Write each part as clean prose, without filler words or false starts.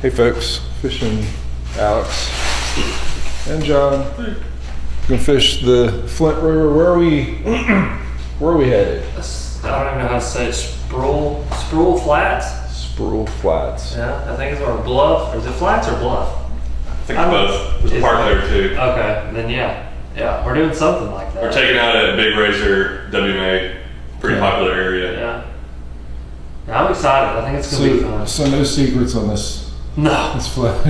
Hey folks, fishing Alex and John. Gonna fish the Flint River. Where are we headed? I don't even know how to say it. Sproul Flats? Sproul Flats. Yeah, I think it's our bluff. Or is it flats or bluff? I think it's both. There's a park there too. Okay, then yeah, we're doing something like that. We're taking out a Big Racer WMA, pretty popular area. Yeah. I'm excited. I think it's gonna be fun. So no secrets on this. No. This float.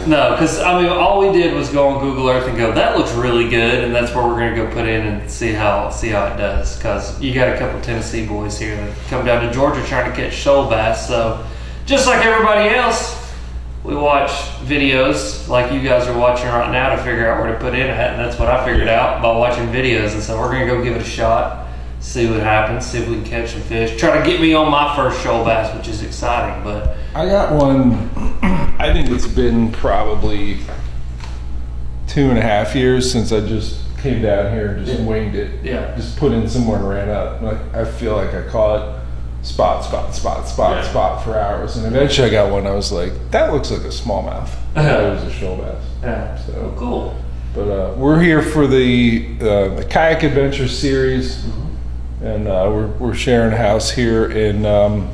No, because I mean, all we did was go on Google Earth and go, that looks really good, and that's where we're gonna go put in and see how it does. Because you got a couple Tennessee boys here that come down to Georgia trying to catch shoal bass. So just like everybody else, we watch videos like you guys are watching right now to figure out where to put in at, and that's what I figured out by watching videos. And so we're gonna go give it a shot, see what happens, see if we can catch some fish. Try to get me on my first shoal bass, which is exciting. But I got one. I think it's been probably 2.5 years since I just came down here and just winged it. Yeah. Just put in somewhere and ran up. Like, I feel like I caught spot for hours, and eventually I got one. I was like, that looks like a smallmouth. I thought it was a shoal bass. yeah, So cool. But we're here for the Kayak Adventure series, and we're sharing a house here. And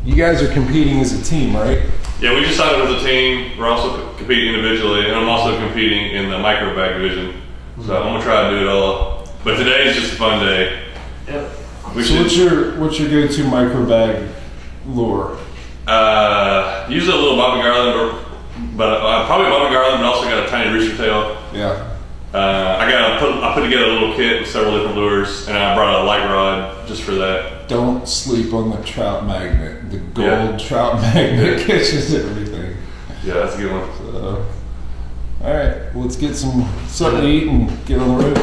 you guys are competing as a team, right? Yeah, we just signed up as a team. We're also competing individually, and I'm also competing in the micro bag division. So I'm gonna try to do it all. But today is just a fun day. Yep. So what's your go-to micro bag lure? Usually a little Bobby Garland, but probably Bobby Garland, but also got a tiny rooster tail. Yeah. I put together a little kit with several different lures, and I brought a light rod just for that. Don't sleep on the trout magnet. The gold trout magnet catches everything. Yeah, that's a good one. So, all right, well, let's get something to eat and get on the road.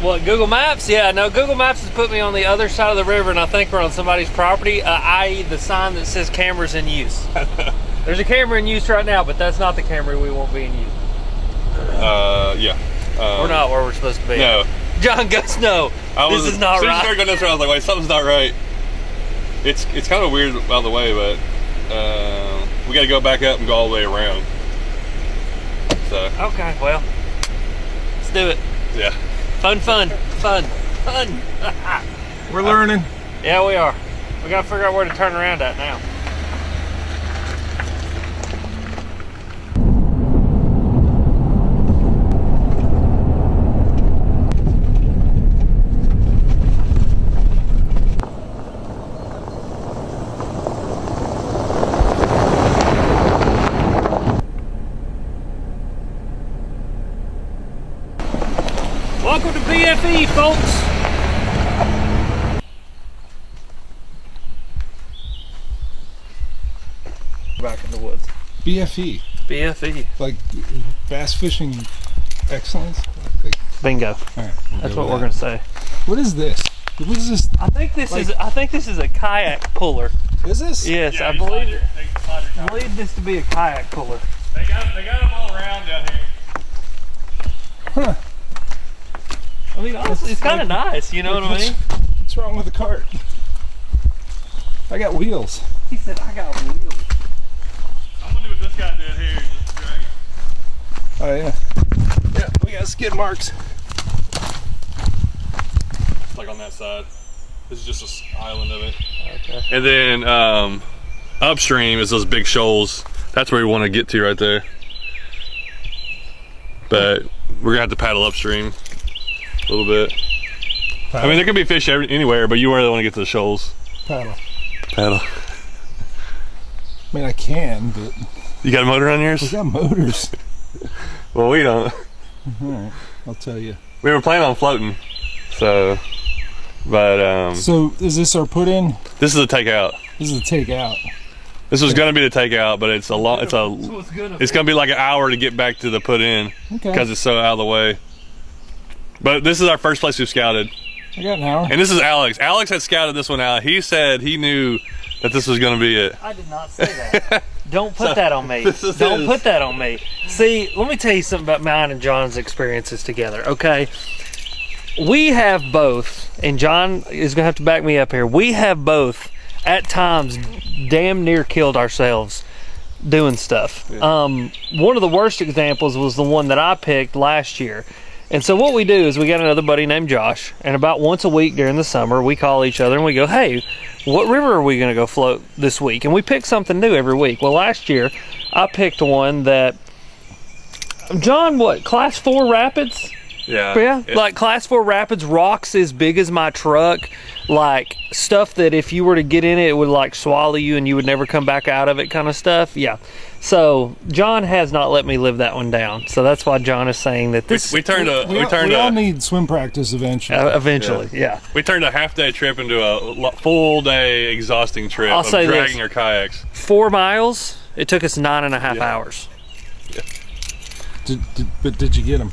What, Google Maps? Yeah, no, Google Maps has put me on the other side of the river, and I think we're on somebody's property, i.e. the sign that says cameras in use. There's a camera in use right now, but that's not the camera we won't be in use. Yeah. We're not where we're supposed to be. No. John goes, no, this is not right. As soon as I started going this way, I was like, wait, something's not right. It's kind of weird out of the way, but we got to go back up and go all the way around. So. Okay, well, let's do it. Yeah. Fun. We're learning. Yeah, we are. We gotta figure out where to turn around at now. Welcome to BFE, folks. Back in the woods. BFE. BFE. Like bass fishing excellence. Like, Bingo. all right, That's what we're gonna say. What is this? What is this? I think this is a kayak puller. Is this? Yes, Yeah, I believe this to be a kayak puller. They got them all around down here. Huh. I mean, honestly, it's kind of nice. You know what I mean? What's wrong with the cart? I got wheels. He said, "I got wheels." I'm gonna do what this guy did here. Just drag it. Oh yeah. Yeah, we got skid marks. Like on that side. This is just an island of it. Okay. And then upstream is those big shoals. That's where we want to get to right there. But we're gonna have to paddle upstream a little bit. Paddle. I mean, there could be fish anywhere, but you really want to get to the shoals. Paddle. Paddle. I mean, I can, but You got a motor on yours? we got motors. Well, we don't. All right, I'll tell you. We were planning on floating, so. But So is this our put in? this is a takeout. This is a take out. This was gonna be the takeout, but it's a long. It's gonna be like an hour to get back to the put in Okay. because it's so out of the way. But this is our first place we've scouted. I got an hour. And this is Alex. Alex had scouted this one out. He said he knew that this was going to be it. I did not say that. Don't put that on me. Don't put that on me. See, let me tell you something about mine and John's experiences together, okay? We have both, and John is going to have to back me up here. We have both, at times, damn near killed ourselves doing stuff. Yeah. One of the worst examples was the one that I picked last year. And so what we do is we got another buddy named Josh, and about once a week during the summer, we call each other and we go, hey, what river are we going to go float this week? And we pick something new every week. Well, last year, I picked one that, John, what, Class 4 rapids? Yeah. Like Class 4 rapids, rocks as big as my truck, like stuff that if you were to get in it, it would like swallow you and you would never come back out of it kind of stuff. Yeah. So John has not let me live that one down. So that's why John is saying that this... We all need swim practice eventually. Eventually, yeah. We turned a half-day trip into a full-day exhausting trip of dragging our kayaks. 4 miles, it took us 9.5 hours. Yeah. But did you get them?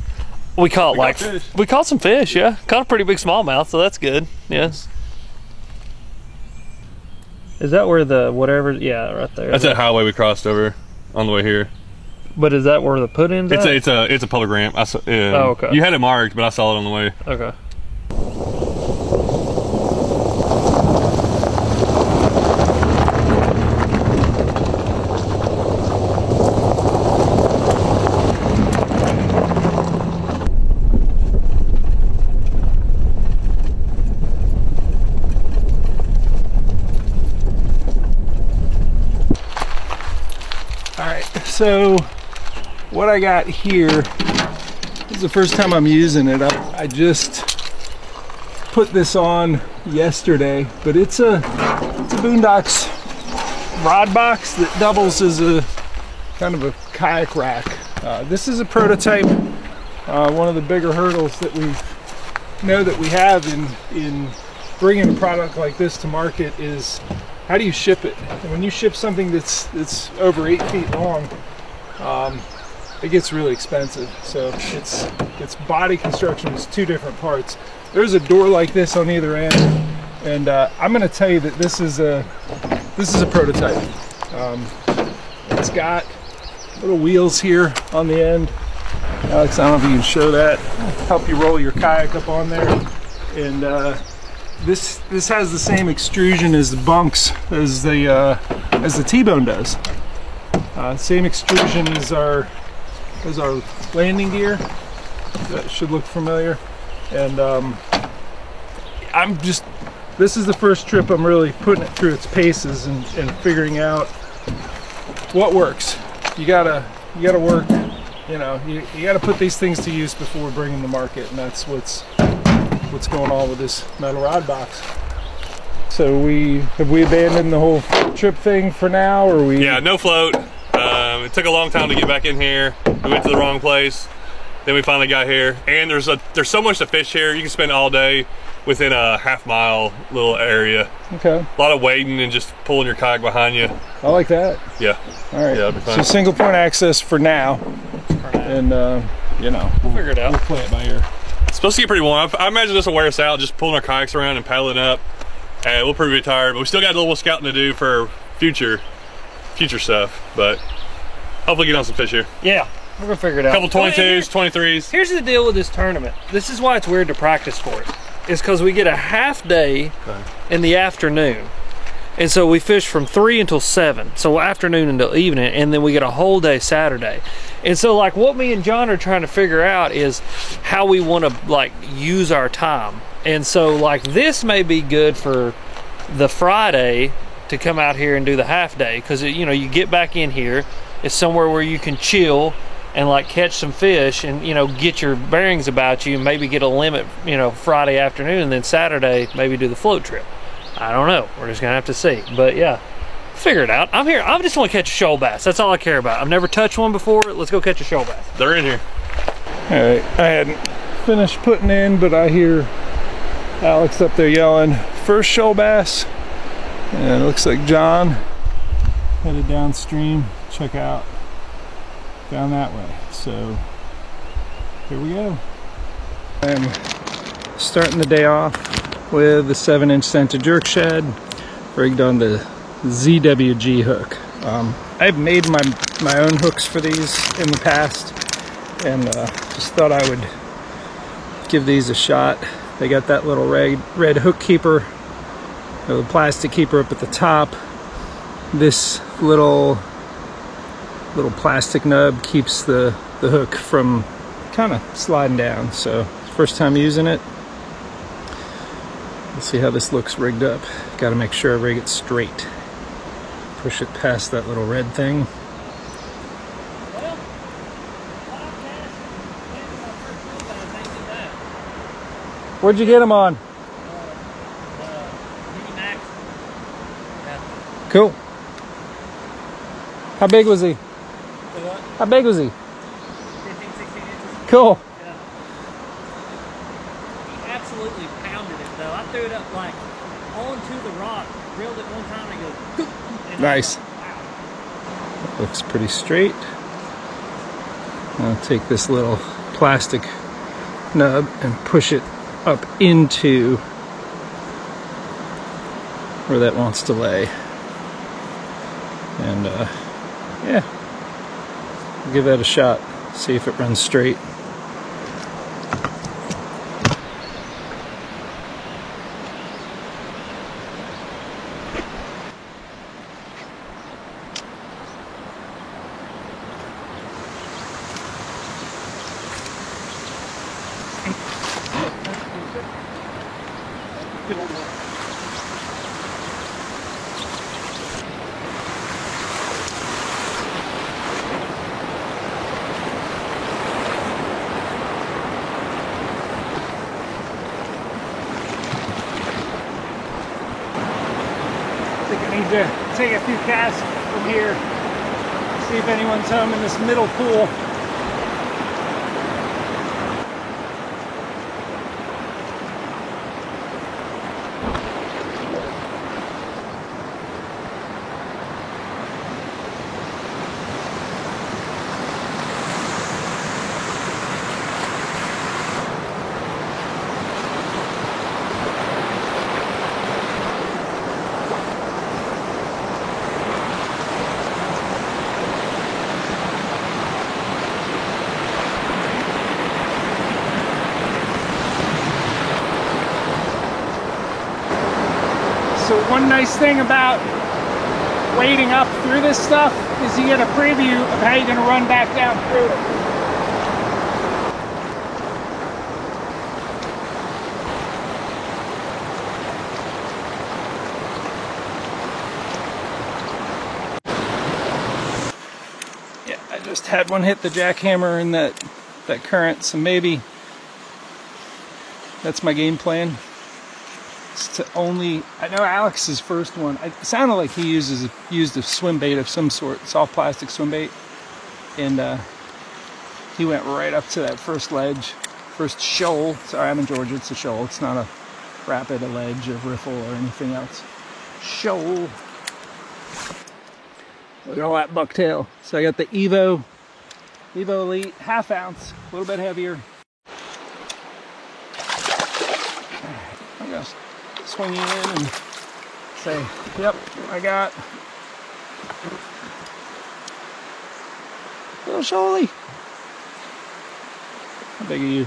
We caught some fish, yeah. Caught a pretty big smallmouth, so that's good. Yes. Is that where the whatever? Yeah, right there. That's that highway we crossed over on the way here. But is that where the put ins? It's a public ramp. Oh, okay. You had it marked, but I saw it on the way. Okay. So what I got here is the first time I'm using it. I just put this on yesterday, but it's a Boondocks rod box that doubles as a kind of a kayak rack. This is a prototype. One of the bigger hurdles that we have in bringing a product like this to market is, how do you ship it? And when you ship something that's over 8 feet long, it gets really expensive. So its body construction is 2 different parts. There's a door like this on either end, and I'm going to tell you that this is a prototype. It's got little wheels here on the end. Alex, I don't know if you can show that. Help you roll your kayak up on there, and This has the same extrusion as the bunks as the T-bone does. Same extrusion as our landing gear. That should look familiar. And this is the first trip I'm really putting it through its paces and figuring out what works. You gotta work. You know, you gotta put these things to use before bringing them to market, and that's what's going on with this metal rod box. So have we abandoned the whole trip thing for now, or we? Yeah, no float. It took a long time to get back in here. We went to the wrong place. Then we finally got here, and there's so much to fish here. You can spend all day within a half-mile little area. Okay. A lot of wading and just pulling your kayak behind you. I like that. Yeah. All right. Yeah, that'll be fun. So single point access for now, and we'll figure it out. We'll play it by ear. It's supposed to get pretty warm. I imagine this will wear us out, just pulling our kayaks around and paddling up. And we'll probably be tired, but we still got a little scouting to do for future stuff. But hopefully get on some fish here. Yeah, we're gonna figure it out. A couple 22s, 23s. Here's the deal with this tournament. This is why it's weird to practice for it. It's because we get a half day in the afternoon. And so we fish from 3 until 7, so afternoon until evening, and then we get a whole day Saturday. And so like what me and John are trying to figure out is how we want to like use our time. And so like this may be good for the Friday to come out here and do the half day, because you get back in here, it's somewhere where you can chill and like catch some fish and get your bearings about you, and maybe get a limit Friday afternoon, and then Saturday maybe do the float trip. I don't know. We're just gonna have to see. But yeah, figure it out. I'm here. I just want to catch a shoal bass. That's all I care about. I've never touched one before. Let's go catch a shoal bass. They're in here. All right. I hadn't finished putting in, but I hear Alex up there yelling, "First shoal bass!" And it looks like John headed downstream. Check out down that way. So here we go. I'm Starting the day off with the 7-inch center jerk shed rigged on the ZWG hook. I've made my own hooks for these in the past, and just thought I would give these a shot. They got that little red hook keeper, the plastic keeper up at the top. This little plastic nub keeps the hook from kind of sliding down. So first time using it. Let's see how this looks rigged up. Got to make sure I rig it straight. Push it past that little red thing. Where'd you get him on? Cool. How big was he? How big was he? 15, 16 inches. Cool. Yeah. He absolutely pounded it though. I threw it up like onto the rock, reeled it one time and it goes, and Nice. wow. Looks pretty straight. I'll take this little plastic nub and push it up into where that wants to lay. And yeah, give that a shot. See if it runs straight. I need to take a few casts from here, see if anyone's home in this middle pool. So one nice thing about wading up through this stuff is you get a preview of how you're going to run back down through it. Yeah, I just had one hit the jackhammer in that current, so maybe that's my game plan. To only, I know Alex's first one, it sounded like he used a swim bait of some sort, soft plastic swim bait, and he went right up to that first ledge, first shoal. Sorry, I'm in Georgia, it's a shoal, it's not a rapid, a ledge, a riffle, or anything else. Shoal. Look at all that bucktail. So I got the Evo Elite, 1/2 ounce, a little bit heavier. I'm gonna swing you in and say, yep, I got little shoaly. How big are you?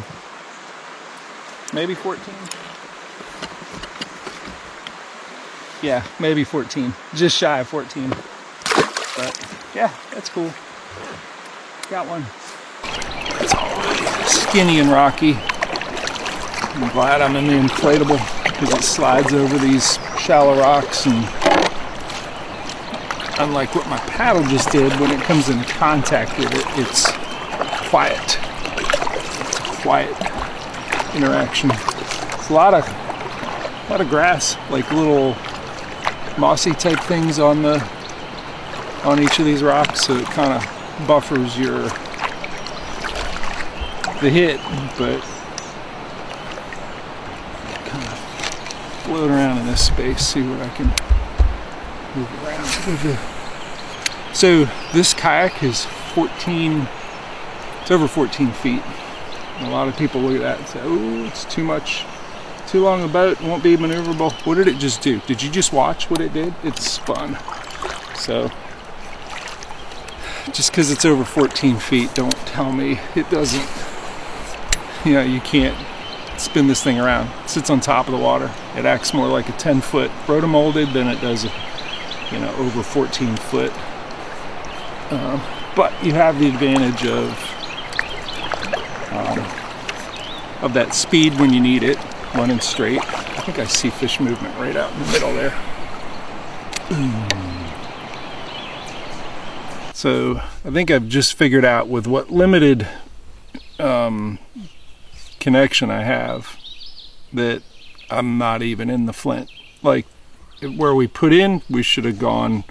Maybe 14? Yeah, maybe 14. Just shy of 14. But yeah, that's cool. Got one. It's all really skinny and rocky. I'm glad I'm in the inflatable because it slides over these shallow rocks, and unlike what my paddle just did, when it comes into contact with it, it's quiet. It's a quiet interaction. It's a lot of grass, like little mossy type things on each of these rocks, so it kind of buffers the hit, but kind of float around in this space, see what I can move around. So this kayak is 14, it's over 14 feet. And a lot of people look at that and say, oh, it's too much Too long a boat, won't be maneuverable. What did it just do? Did you just watch what it did? It spun. So, just because it's over 14 feet, don't tell me it doesn't, you know, you can't spin this thing around. It sits on top of the water. It acts more like a 10-foot rotomolded than it does, you know, over 14 foot. But you have the advantage of that speed when you need it, running straight. I think I see fish movement right out in the middle there. So I think I've just figured out with what limited connection I have that I'm not even in the Flint. Like where we put in, we should have gone,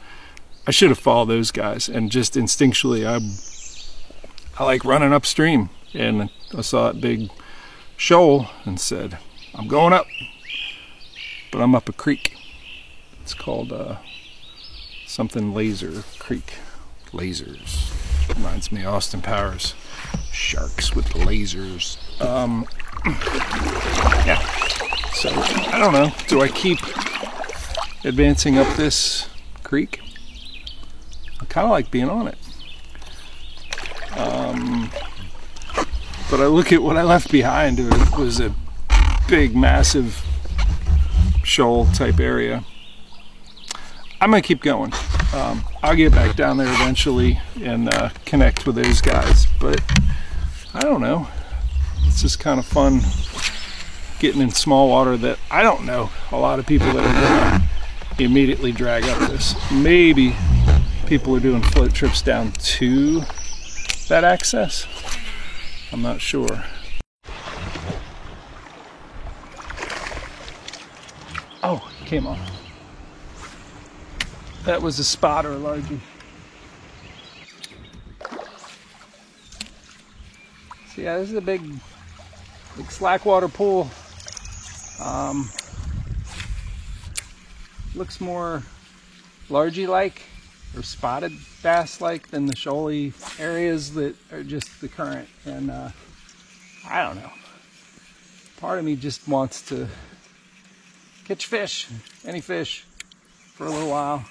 I should have followed those guys, and just instinctually I like running upstream, and I saw that big shoal and said, I'm going up. But I'm up a creek. It's called something Laser Creek. Lasers. Reminds me of Austin Powers. Sharks with lasers. Yeah. So, I don't know. Do I keep advancing up this creek? I kind of like being on it. But I look at what I left behind. It was a big, massive shoal type area. I'm gonna keep going. I'll get back down there eventually and connect with those guys, but I don't know. It's just kind of fun getting in small water that I don't know a lot of people that are gonna immediately drag up this. Maybe people are doing float trips down to that access. I'm not sure. Oh, it came off. That was a spot or a largie. So yeah, this is a big slackwater pool. Looks more largie-like or spotted bass-like than the shoaly areas that are just the current. And I don't know. Part of me just wants to catch fish, any fish, for a little while.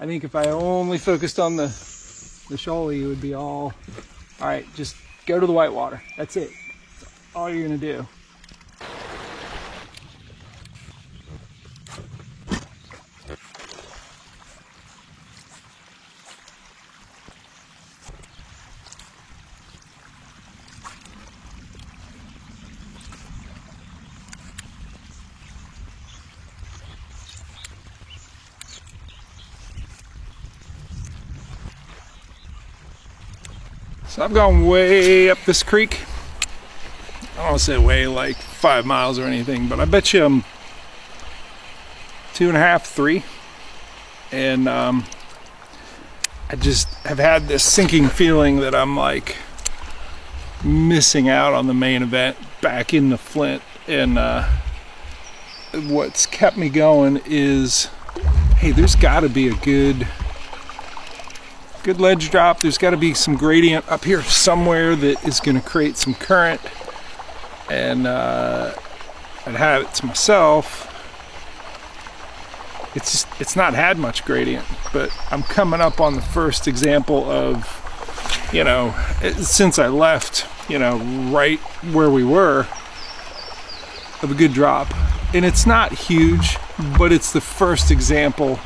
I think if I only focused on the shoaly, it would be all right, just go to the whitewater. That's it. That's all you're gonna do. So I've gone way up this creek. I don't want to say way, like 5 miles or anything, but I bet you I'm 2.5, 3. And I just have had this sinking feeling that I'm like missing out on the main event back in the Flint. And what's kept me going is, hey, there's got to be a good ledge drop. There's got to be some gradient up here somewhere that is going to create some current, and I'd have it to myself. It's not had much gradient, but I'm coming up on the first example of, you know, since I left, you know, right where we were, of a good drop. And it's not huge, but it's the first example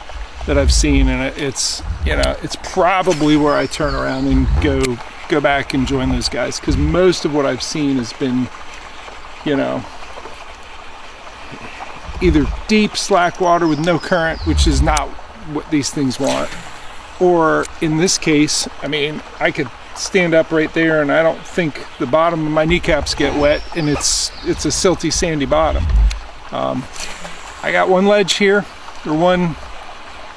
that I've seen, and it's, you know, it's probably where I turn around and go back and join those guys, because most of what I've seen has been, you know, either deep slack water with no current, which is not what these things want, or in this case, I mean, I could stand up right there and I don't think the bottom of my kneecaps get wet, and it's a silty, sandy bottom. I got one ledge here, or one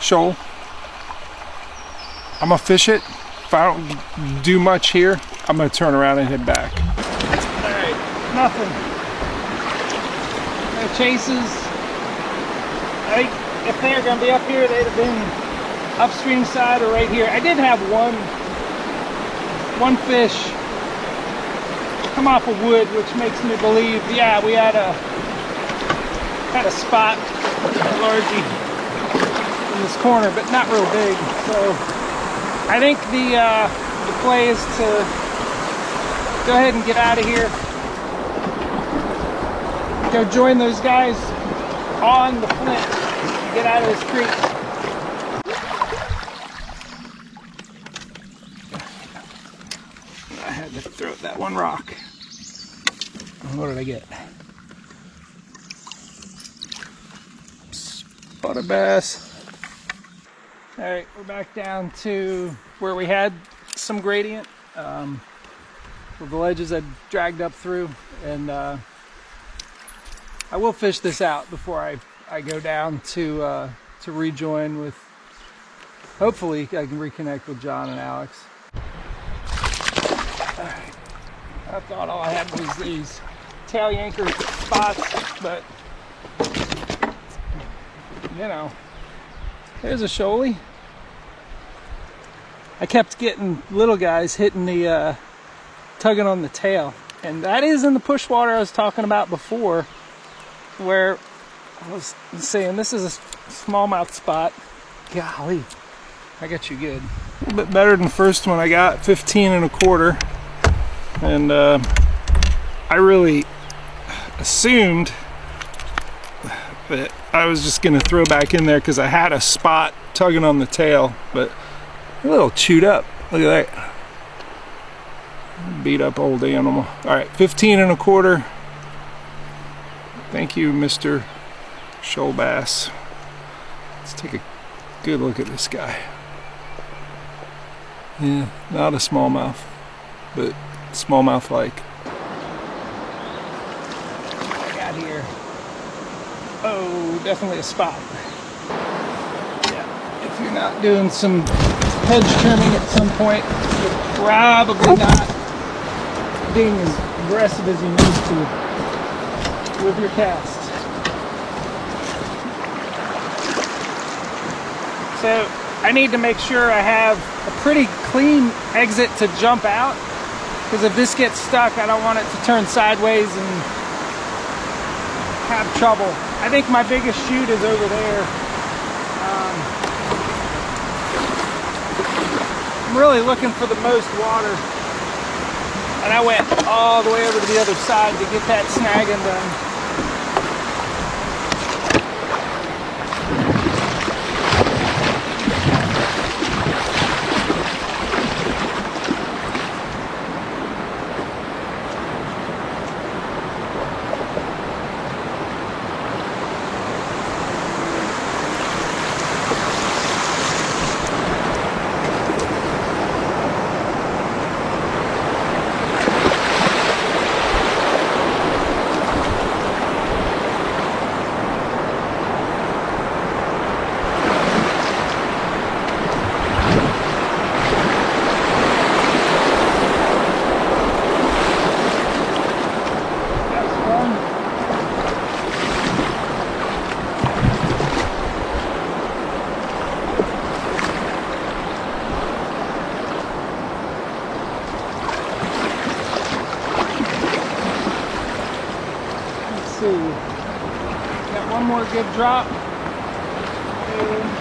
shoal. I'm gonna fish it. If I don't do much here, I'm gonna turn around and head back. All right, nothing. No chases. I think if they were gonna be up here, they'd have been upstream side or right here. I did have one fish come off of wood, which makes me believe, yeah, we had a Had a spot largely in this corner, but not real big. So I think the play is to go ahead and get out of here. Go join those guys on the Flint. Get out of this creek. I had to throw that one rock. What did I get? Spotted bass. All right, we're back down to where we had some gradient. With the ledges I dragged up through, and I will fish this out before I go down to rejoin with, hopefully I can reconnect with John and Alex. All right. I thought all I had was these tail yanker spots, but you know, there's a shoalie. I kept getting little guys hitting the tugging on the tail, and that is in the push water I was talking about before, where I was saying this is a smallmouth spot. Golly, I got you good. A little bit better than the first one. I got 15 1/4, and I really assumed that I was just gonna throw back in there because I had a spot tugging on the tail, but a little chewed up. Look at that. Beat up old animal. All right, 15 1/4. Thank you, Mr. Shoal Bass. Let's take a good look at this guy. Yeah, not a smallmouth, but smallmouth-like. What I got here? Oh, definitely a spot. Yeah, if you're not doing some hedge trimming at some point, you're probably not being as aggressive as you need to with your cast. So I need to make sure I have a pretty clean exit to jump out, because if this gets stuck, I don't want it to turn sideways and have trouble. I think my biggest chute is over there. I'm really looking for the most water. And I went all the way over to the other side to get that snagging done. Got one more good drop.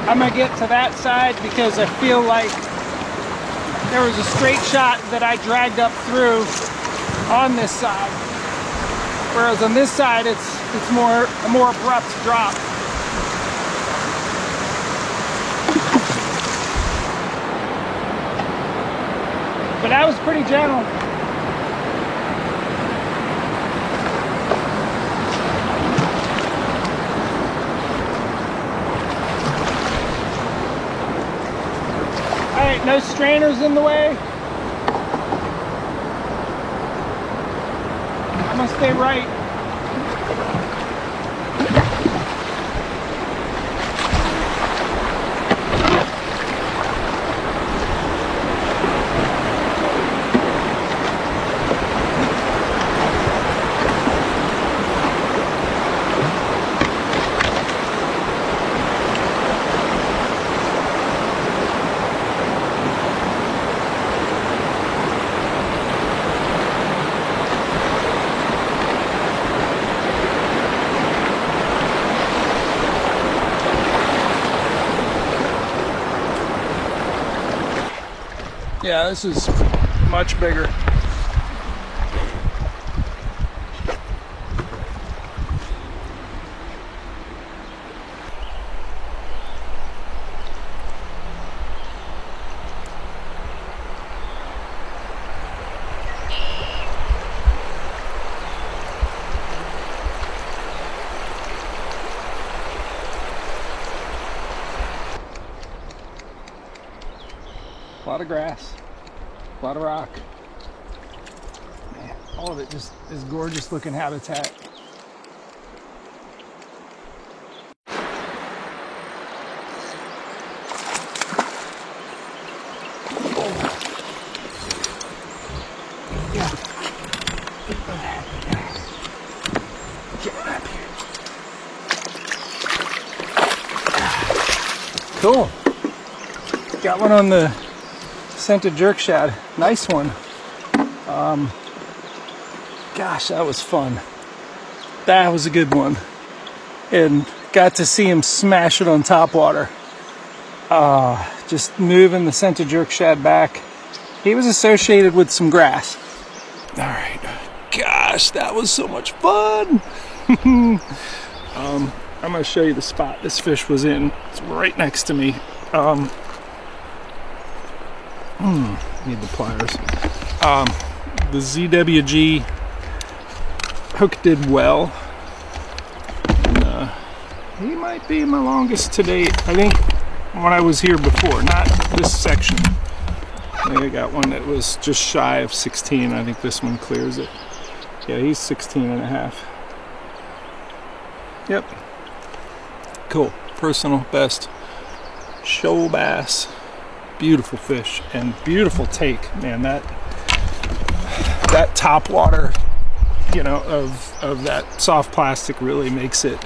I'm gonna get to that side because I feel like there was a straight shot that I dragged up through on this side, whereas on this side it's a more abrupt drop. But that was pretty gentle. No strainers in the way. I'm gonna stay right. Yeah, this is much bigger. A lot of grass, a lot of rock. Man, all of it just is gorgeous looking habitat. Cool. Got one on the scented jerk shad. Nice one. Gosh, that was fun. That was a good one. And got to see him smash it on top water. Just moving the scented jerk shad back. He was associated with some grass. All right. Gosh, that was so much fun. I'm going to show you the spot this fish was in. It's right next to me. Need the pliers. The ZWG hook did well. And, he might be my longest to date. I think when I was here before, not this section. I think I got one that was just shy of 16. I think this one clears it. Yeah, he's 16 and a half. Yep. Cool. Personal best. Shoal bass. Beautiful fish and beautiful take, man. That top water, you know, of that soft plastic really makes it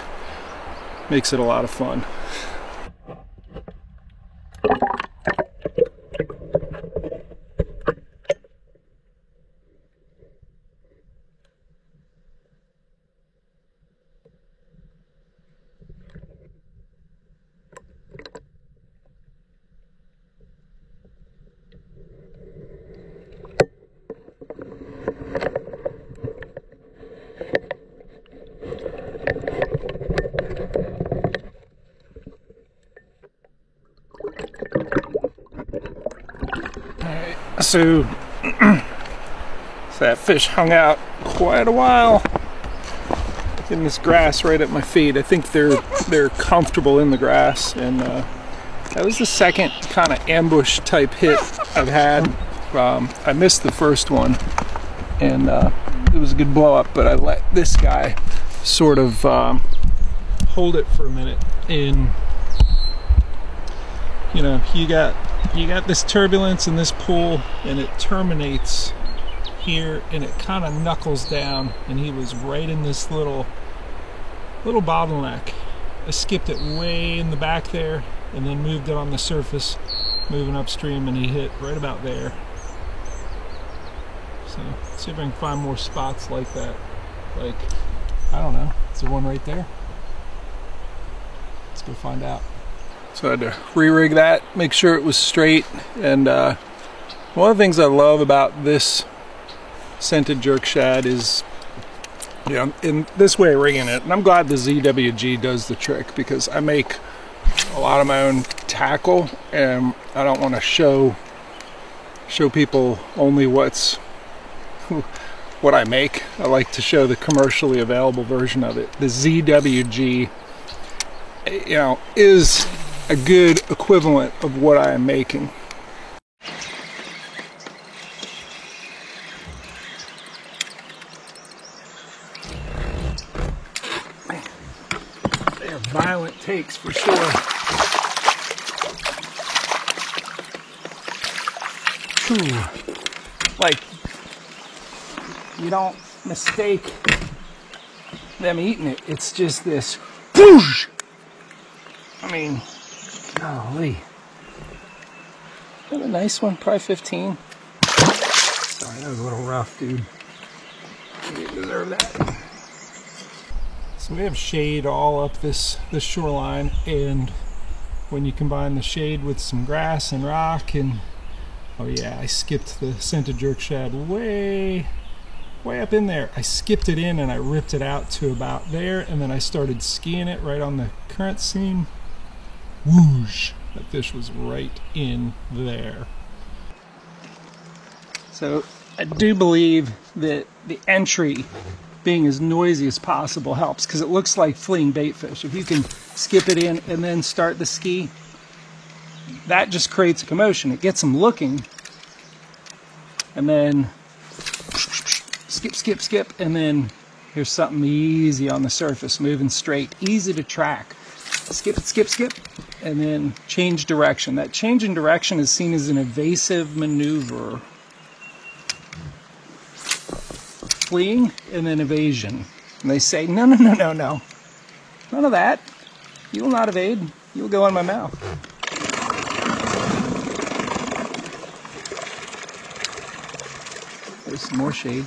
a lot of fun. So that fish hung out quite a while in this grass right at my feet. I think they're comfortable in the grass, and that was the second kind of ambush type hit I've had. I missed the first one, and it was a good blow up, but I let this guy sort of hold it for a minute. And you know, you got this turbulence in this pool, and it terminates here, and it kind of knuckles down, and he was right in this little bottleneck. I skipped it way in the back there, and then moved it on the surface, moving upstream, and he hit right about there. So let's see if I can find more spots like that. Like, I don't know, is there one right there? Let's go find out. So I had to re-rig that, make sure it was straight. And one of the things I love about this scented jerk shad is, you know, in this way of rigging it, and I'm glad the ZWG does the trick, because I make a lot of my own tackle, and I don't want to show people only what I make. I like to show the commercially available version of it. The ZWG, you know, is a good equivalent of what I am making. Man, they are violent takes for sure. Whew. Like, you don't mistake them eating it. It's just this whoosh. I mean, golly. Is that a nice one? Probably 15. Sorry, that was a little rough, dude. You deserve that. So we have shade all up this shoreline, and when you combine the shade with some grass and rock and Oh yeah, I skipped the scented jerk shad way up in there. I skipped it in and I ripped it out to about there, and then I started skiing it right on the current seam. Whoosh! That fish was right in there. So I do believe that the entry being as noisy as possible helps, because it looks like fleeing bait fish. If you can skip it in and then start the ski, that just creates a commotion. It gets them looking, and then skip, skip, skip, and then here's something easy on the surface, moving straight, easy to track. Skip, skip, skip, and then change direction. That change in direction is seen as an evasive maneuver. Fleeing and then evasion. And they say, no, no, no, no, no. None of that. You will not evade. You will go in my mouth. There's some more shade.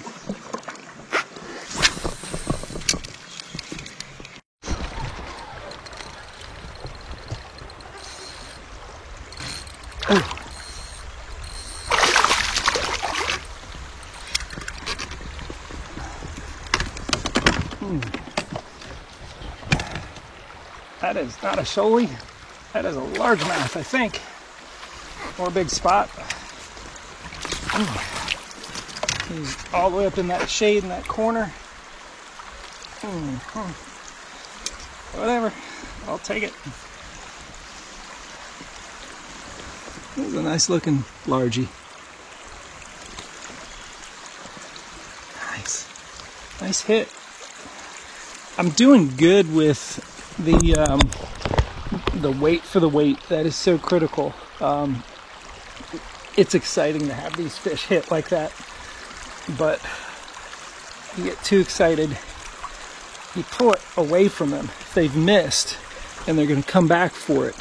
Oh. That is not a shoalie. That is a largemouth, I think. Or a big spot. He's all the way up in that shade in that corner. Whatever. I'll take it. This is a nice looking largie. Nice. Nice hit. I'm doing good with the wait for the weight. That is so critical. It's exciting to have these fish hit like that, but you get too excited, you pull it away from them. If they've missed and they're going to come back for it,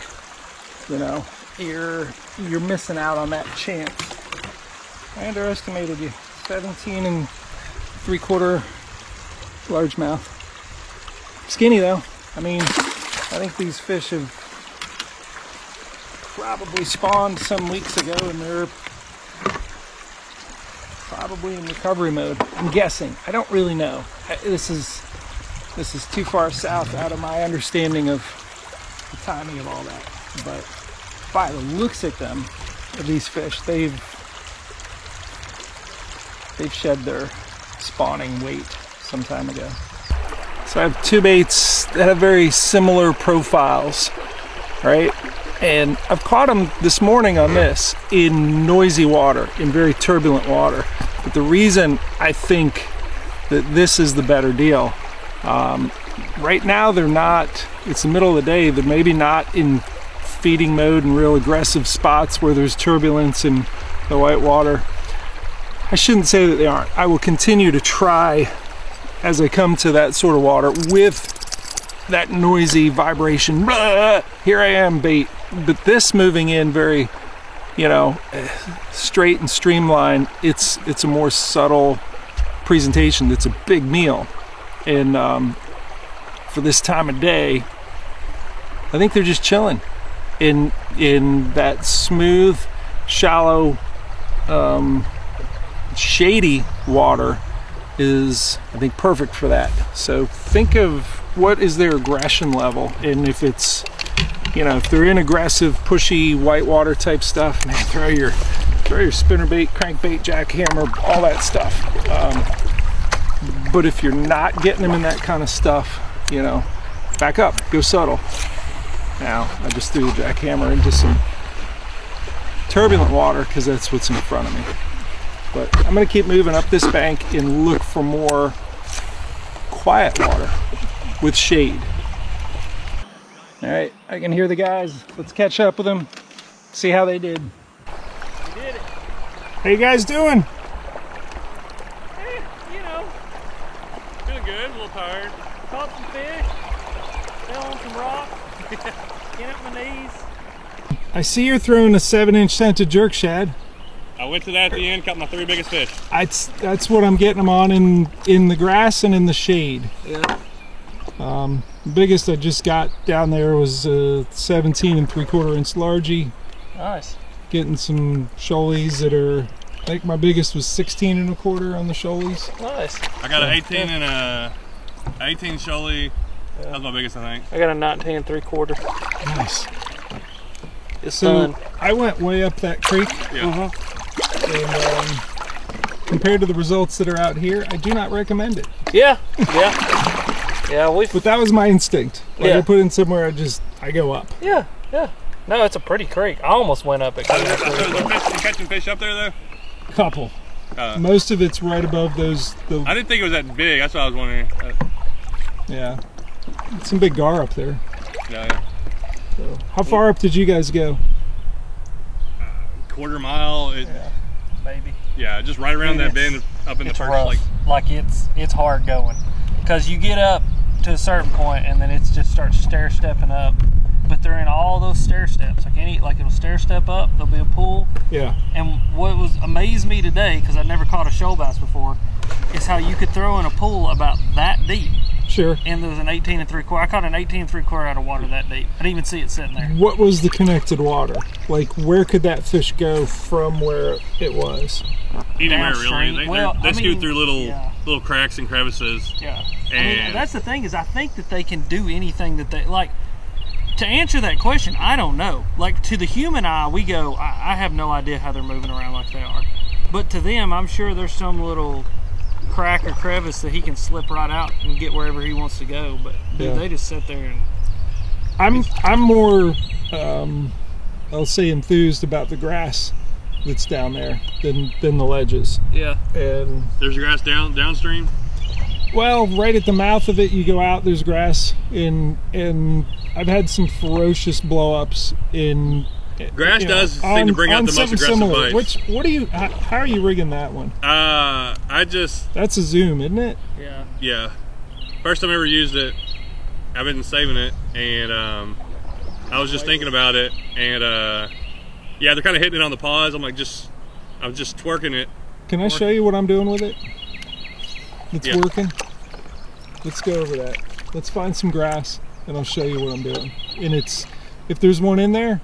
you know, you're missing out on that chance. I underestimated you. 17 3/4 largemouth. Skinny though. I mean, I think these fish have probably spawned some weeks ago, and they're probably in recovery mode. I'm guessing. I don't really know. This is too far south out of my understanding of the timing of all that. But by the looks at them, of these fish, they've shed their spawning weight some time ago. So I have two baits that have very similar profiles, right? And I've caught them this morning on this in noisy water, in very turbulent water. But the reason I think that this is the better deal, right now they're not, it's the middle of the day, they're maybe not in feeding mode and real aggressive spots where there's turbulence in the white water. I shouldn't say that they aren't. I will continue to try as I come to that sort of water with that noisy vibration. Blah, here I am bait. But this moving in very, you know, straight and streamlined, it's a more subtle presentation. It's a big meal. And for this time of day, I think they're just chilling in that smooth, shallow, shady water is, I think, perfect for that. So think of what is their aggression level, and if it's, you know, if they're in aggressive, pushy, whitewater type stuff, man, throw your spinnerbait, crankbait, jackhammer, all that stuff. But if you're not getting them in that kind of stuff, you know, back up, go subtle. Now, I just threw the jackhammer into some turbulent water because that's what's in front of me. But I'm going to keep moving up this bank and look for more quiet water with shade. All right, I can hear the guys. Let's catch up with them, see how they did. We did it. How you guys doing? You know, Feeling good, a little tired. caught some fish, fell on some rocks, getting up my knees. I see you're throwing a 7-inch scented jerk shad. I went to that at the end, caught my 3 biggest fish. That's what I'm getting them on in the grass and in the shade. Yeah. The biggest I just got down there was a 17 3/4 inch largie. Nice. getting some shoalies that are, I think my biggest was 16 1/4 on the shoalies. Nice. I got an 18 and a 18 shoalie. That was my biggest, I think. I got a 19 3/4. Nice. It's So fun. I went way up that creek, Yeah. and compared to the results that are out here, I do not recommend it. Yeah, yeah. Yeah, we've. But that was my instinct. Like Yeah. I put in somewhere, I go up. Yeah, yeah. No, it's a pretty creek. I almost went up it. So is there catching fish up there though? Couple. Most of it's right above those. I didn't think it was that big. That's what I was wondering. Yeah. Some big gar up there. Yeah. So, how far up did you guys go? Quarter mile. Maybe. Yeah, just right around that bend up in the It's first rough. like. It's hard going, because you get up to a certain point and then it just starts stair stepping up. But they're in all those stair steps. Like it'll stair step up. There'll be a pool. Yeah. And what was amazed me today, because I never caught a shoal bass before, is how you could throw in a pool about that deep. Sure. And there was an 18 3/4. I caught an 18 3/4 out of water that deep. I didn't even see it sitting there. What was the connected water? Like, where could that fish go from where it was? Anywhere Downstream. really. Well, They I scoot mean, through little cracks and crevices. Yeah. And that's the thing, is I think that they can do anything that they like. To answer that question, I don't know. Like, to the human eye, we go, I have no idea how they're moving around like they are. But to them, I'm sure there's some little crack or crevice that he can slip right out and get wherever he wants to go. But dude, Yeah. they just sit there and I'm more, I'll say, enthused about the grass that's down there than the ledges. yeah. And there's grass downstream. well, right at the mouth of it, you go out. There's grass, and I've had some ferocious blowups in. Grass you know, does seem to bring out on the most something aggressive similar. bites. What are you? How are you rigging that one? That's a Zoom, isn't it? Yeah. First time I ever used it, I've been saving it, and I was just thinking about it, and yeah, they're kind of hitting it on the pause. I'm just twerking it. Can I show you what I'm doing with it? It's Yeah. working. Let's go over that. Let's find some grass, and I'll show you what I'm doing. And it's, if there's one in there,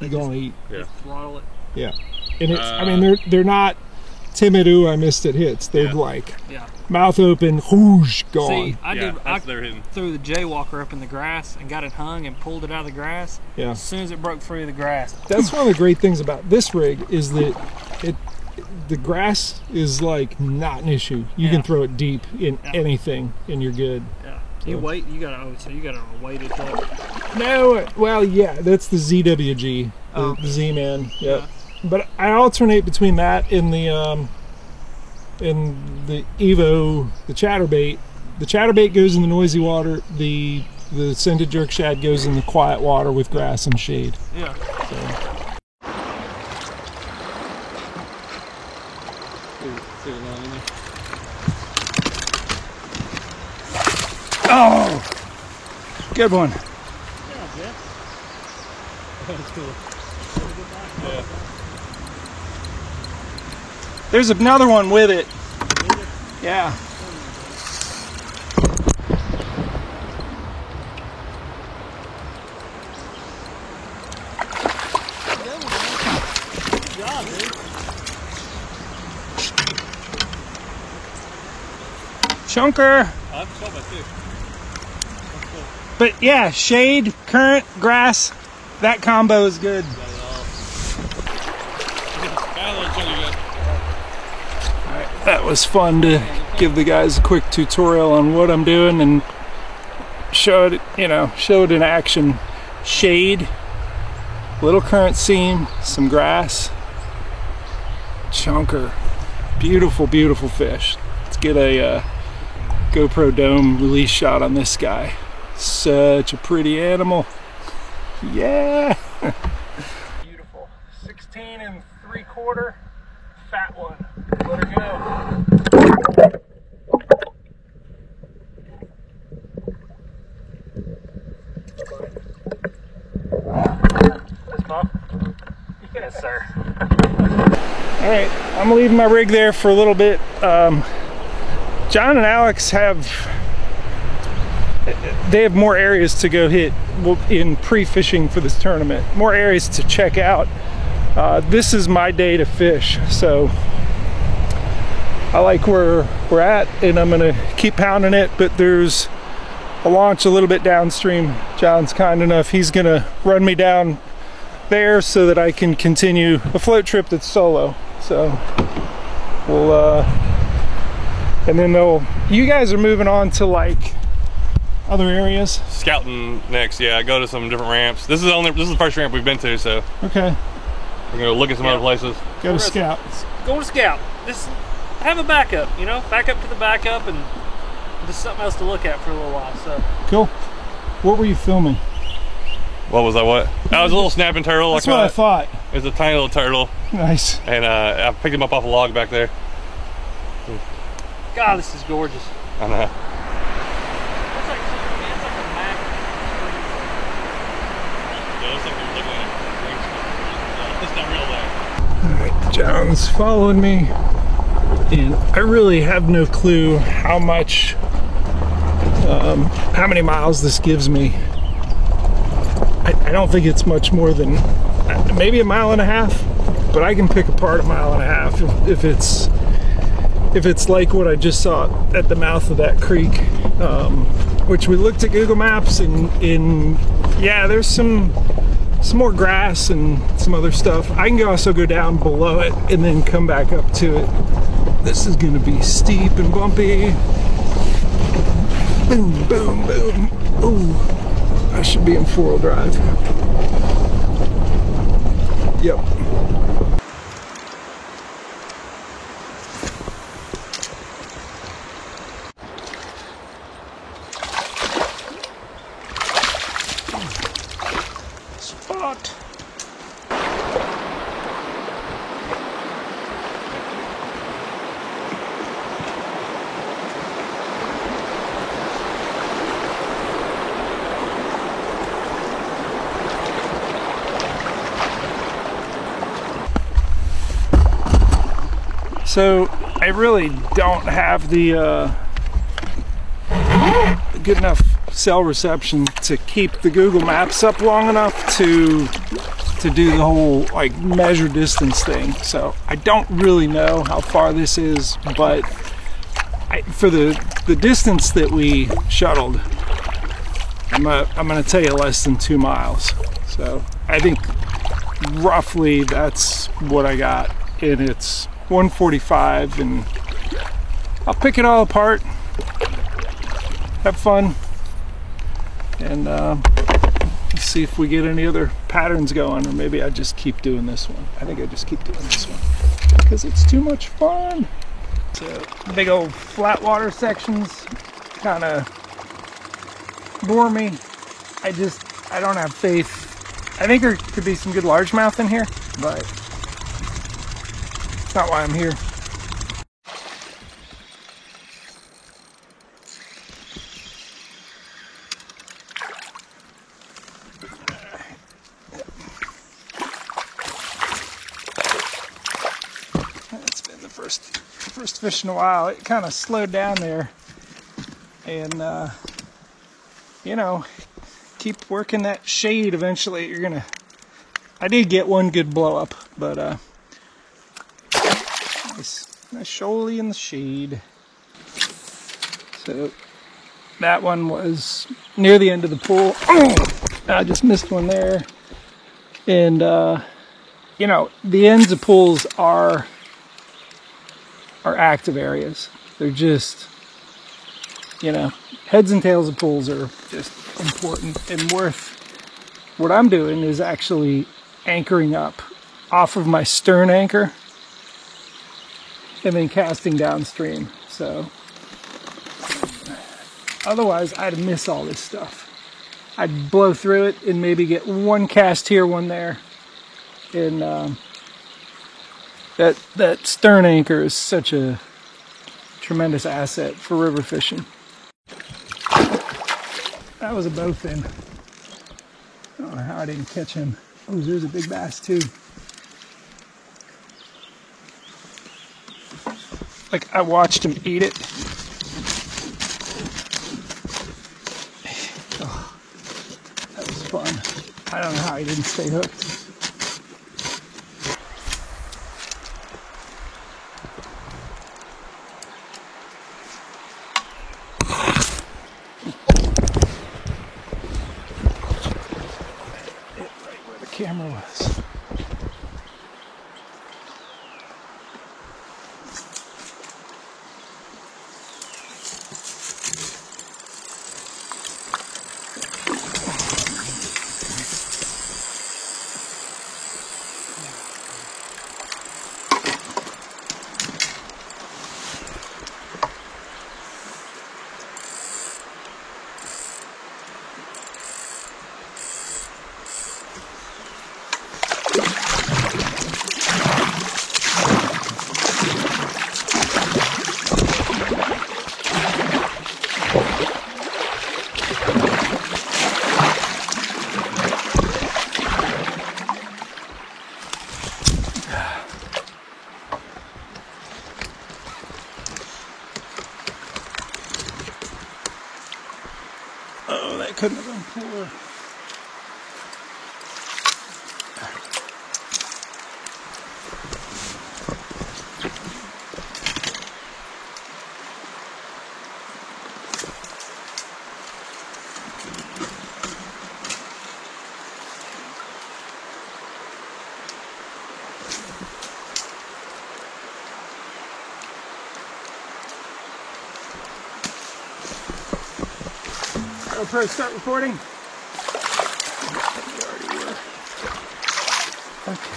you're gonna eat. Yeah. Throttle it. Yeah. And it's, I mean, they're not timid. Ooh, I missed it. Hits. They're Yeah. like Yeah. mouth open. Whoosh, gone. See, I Yeah, I they're hitting. threw the jaywalker up in the grass and got it hung and pulled it out of the grass. Yeah. As soon as it broke free of the grass. That's one of the great things about this rig is that the grass is like not an issue. You Yeah. can throw it deep in Yeah. anything, and you're good. Yeah. You wait. You gotta. Oh, so you gotta weight it up. No, well, yeah, that's the ZWG, Oh. the Z-Man. Yep. But I alternate between that and the Evo, the chatterbait. The chatterbait goes in the noisy water. The scented jerk shad goes in the quiet water with grass and shade. Yeah. Oh, good one. There's another one with it. Yeah. Chunker. But yeah, shade, current, grass, that combo is good. That was fun to give the guys a quick tutorial on what I'm doing and show it, show it in action. Shade, little current seam, some grass, chunker. Beautiful, beautiful fish. Let's get a GoPro Dome release shot on this guy. Such a pretty animal. Yeah. Beautiful. 16 3/4, fat one. Let her go. Yes, sir. All right, I'm leaving my rig there for a little bit. John and Alex have more areas to go hit in pre-fishing for this tournament. More areas to check out. This is my day to fish, so I like where we're at, and I'm gonna keep pounding it. But there's a launch a little bit downstream. John's kind enough, he's gonna run me down there so that I can continue a float trip that's solo. So we'll and then you guys are moving on to like other areas? Scouting next, yeah. Go to some different ramps. This is the first ramp we've been to, so okay. We're gonna look at some other places. Go to scout. Go to scout. Just have a backup, you know, back up to the backup, and just something else to look at for a little while. So cool. What were you filming? What was I? What? I was a little snapping turtle. That's what I thought. It was a tiny little turtle. Nice. And I picked him up off a log back there. God, this is gorgeous. I know. Looks like a map. Yeah, looks like we're looking at it. It's not real there. Alright, John's following me, and I really have no clue how many miles this gives me. I don't think it's much more than maybe 1.5 miles, but I can pick apart 1.5 miles if it's like what I just saw at the mouth of that creek, which we looked at Google Maps, and yeah, there's some more grass and some other stuff. I can also go down below it and then come back up to it. This is going to be steep and bumpy. Boom, boom, boom. Ooh, I should be in 4-wheel drive. Yep. Spot. So I really don't have the good enough cell reception to keep the Google Maps up long enough to do the whole like measure distance thing. So I don't really know how far this is, but for the distance that we shuttled, I'm gonna tell you less than 2 miles. So I think roughly that's what I got, and it's 1:45, and I'll pick it all apart, have fun, and see if we get any other patterns going, or maybe I just keep doing this one. I think I just keep doing this one because it's too much fun. So big old flat water sections kind of bore me. I don't have faith. I think there could be some good largemouth in here, but that's not why I'm here. It's been the first fish in a while. It kind of slowed down there, and you know, keep working that shade. Eventually, you're gonna. I did get one good blow up, but nice shoaly in the shade. So that one was near the end of the pool. I just missed one there. And you know, the ends of pools are active areas. They're just, you know, heads and tails of pools are just important and worth. What I'm doing is actually anchoring up off of my stern anchor and then casting downstream. So otherwise I'd miss all this stuff. I'd blow through it and maybe get one cast here, one there. And that stern anchor is such a tremendous asset for river fishing. That was a bowfin. I don't know how I didn't catch him. Oh, there's a big bass too. Like, I watched him eat it. Oh, that was I don't know how he didn't stay hooked. Right where the camera was. Oh, that couldn't have been poor. GoPro, start recording. You already were. Okay.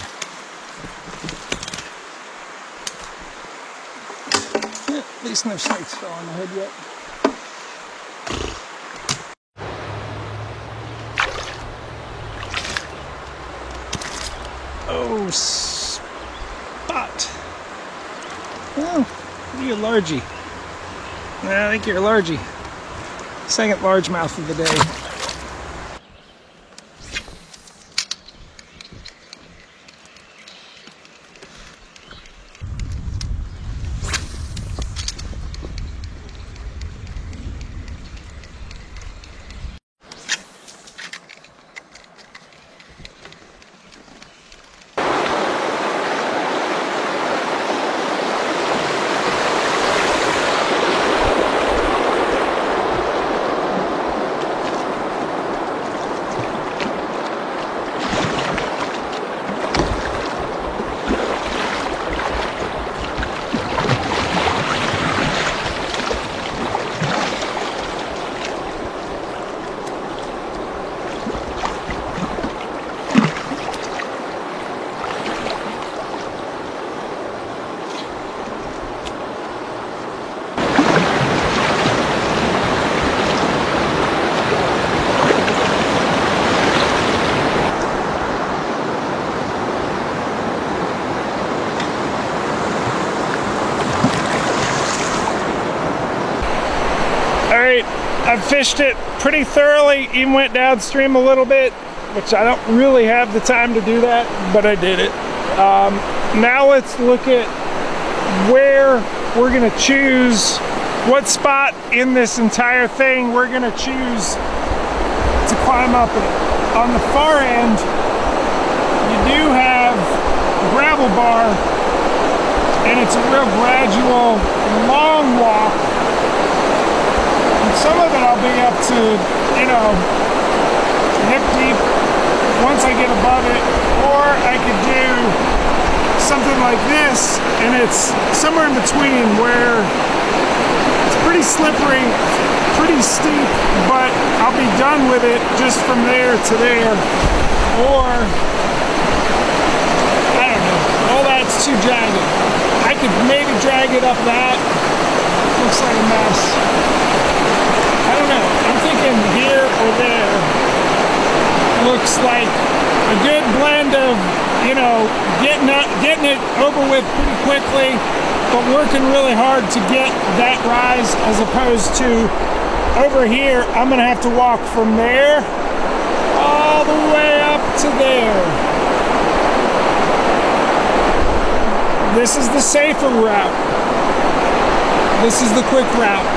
Yeah, at least no snakes fell on the head yet. Oh, spot. Oh, you're a largie. I think you're a largie. Second largemouth of the day. I've fished it pretty thoroughly, even went downstream a little bit, which I don't really have the time to do that, but I did it. Now let's look at where we're gonna choose, what spot in this entire thing we're gonna choose to climb up it. On the far end, you do have a gravel bar, and it's a real gradual, long walk. Some of it I'll be up to, you know, hip deep once I get above it, or I could do something like this, and it's somewhere in between where it's pretty slippery, pretty steep, but I'll be done with it just from there to there, or, I don't know, all that's too jagged. I could maybe drag it up that, looks like a mess. I don't know, I'm thinking here or there. Looks like a good blend of, you know, getting it over with pretty quickly, but working really hard to get that rise, as opposed to over here, I'm gonna have to walk from there all the way up to there. This is the safer route. This is the quick route.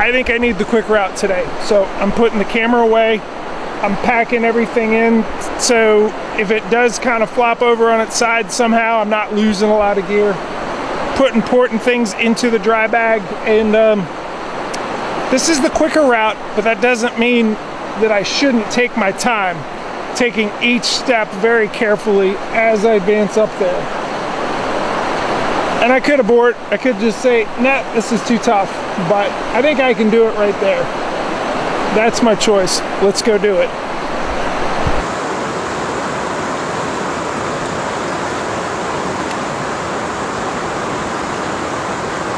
I think I need the quick route today, so I'm putting the camera away. I'm packing everything in, so if it does kind of flop over on its side somehow, I'm not losing a lot of gear. Put important things into the dry bag, and this is the quicker route, but that doesn't mean that I shouldn't take my time, taking each step very carefully as I advance up there. And I could abort, I could just say, nah, this is too tough, but I think I can do it right there. That's my choice. Let's go do it.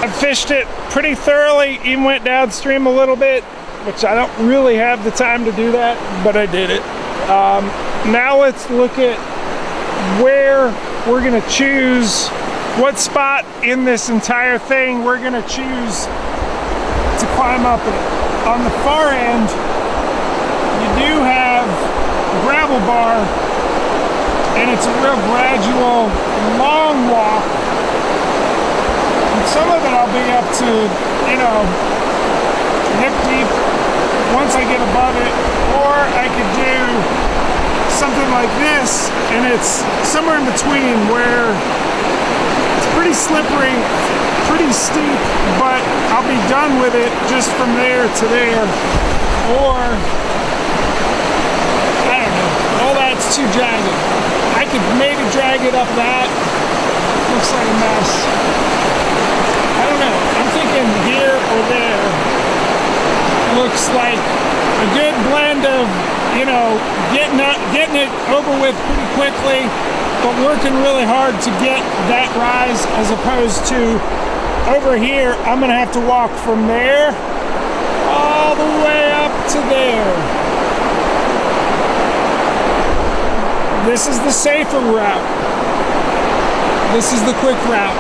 I fished it pretty thoroughly, even went downstream a little bit, which I don't really have the time to do that, but I did it. Now let's look at where we're gonna choose, what spot in this entire thing we're gonna choose to climb up it. On the far end, you do have a gravel bar, and it's a real gradual, long walk. And some of it I'll be up to, you know, hip deep once I get above it, or I could do something like this, and it's somewhere in between where it's pretty slippery, pretty steep, but I'll be done with it just from there to there. Or, I don't know, all that's too jagged. I could maybe drag it up that. Looks like a mess. I don't know, I'm thinking here or there. Looks like a good blend of, you know, getting it over with pretty quickly, but working really hard to get that rise, as opposed to over here, I'm gonna have to walk from there all the way up to there. This is the safer route. This is the quick route.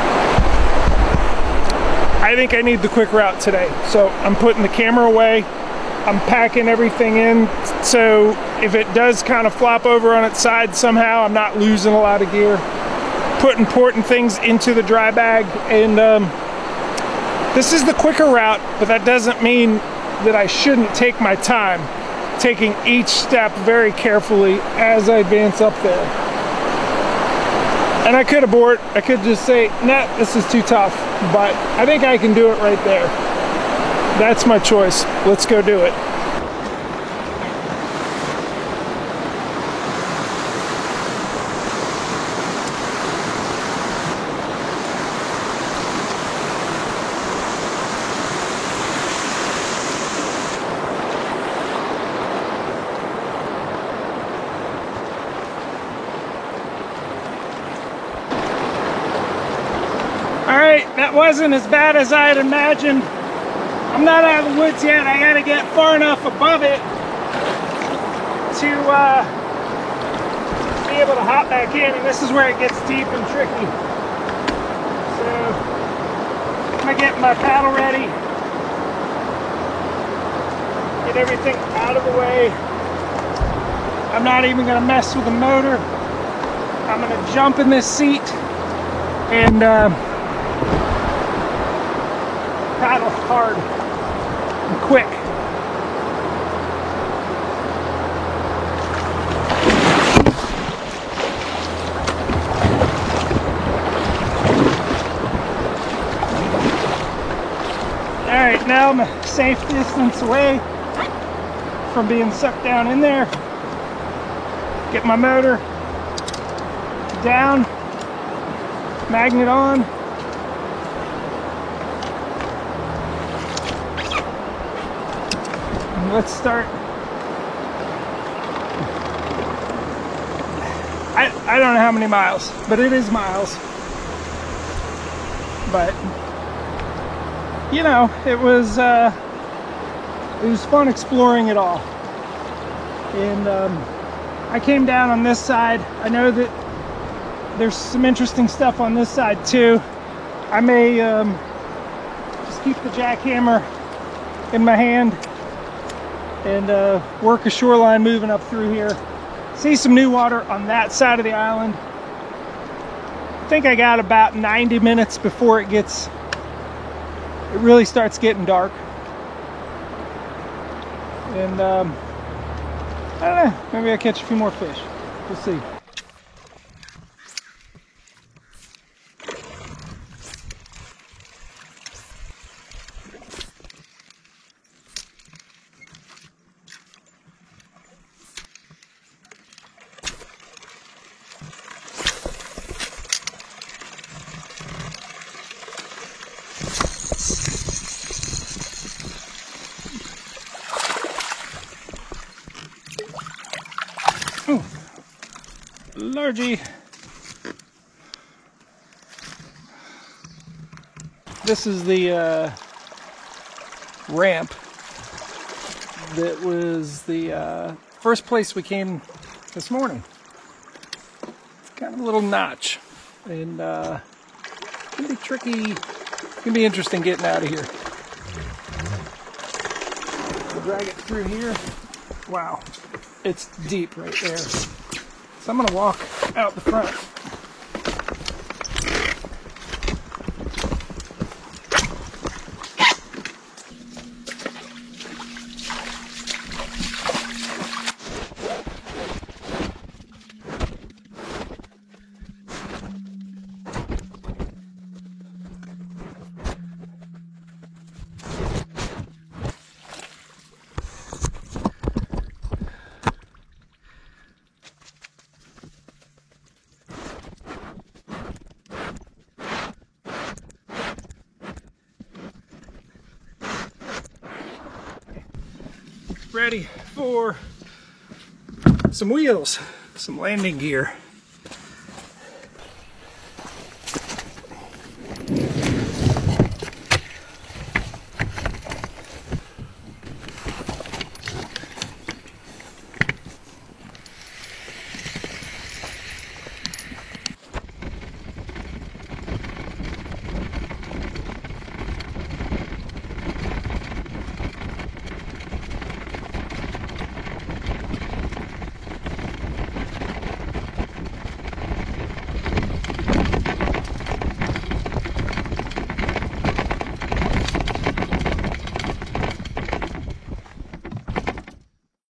I think I need the quick route today. So I'm putting the camera away. I'm packing everything in, so if it does kind of flop over on its side somehow, I'm not losing a lot of gear. Put important things into the dry bag, and this is the quicker route, but that doesn't mean that I shouldn't take my time, taking each step very carefully as I advance up there. And I could abort, I could just say, nah, this is too tough, but I think I can do it right there. That's my choice. Let's go do it. All right, that wasn't as bad as I had imagined. I'm not out of the woods yet. I gotta get far enough above it to be able to hop back in, and this is where it gets deep and tricky. So I'm gonna get my paddle ready, get everything out of the way. I'm not even gonna mess with the motor. I'm gonna jump in this seat and paddle hard and quick. All right, now I'm a safe distance away from being sucked down in there. Get my motor down, magnet on. Let's start. I don't know how many miles, but it is miles. But you know, it was fun exploring it all. And I came down on this side. I know that there's some interesting stuff on this side too. I may just keep the jackhammer in my hand and work a shoreline moving up through here. See some new water on that side of the island. I think I got about 90 minutes before it really starts getting dark. And I don't know, maybe I catch a few more fish. We'll see. Oh, largie. This is the ramp that was the first place we came this morning. It's kind of a little notch, and it can be tricky. It can be interesting getting out of here. We'll drag it through here. Wow, it's deep right there. So I'm gonna walk out the front. Ready for some wheels, some landing gear.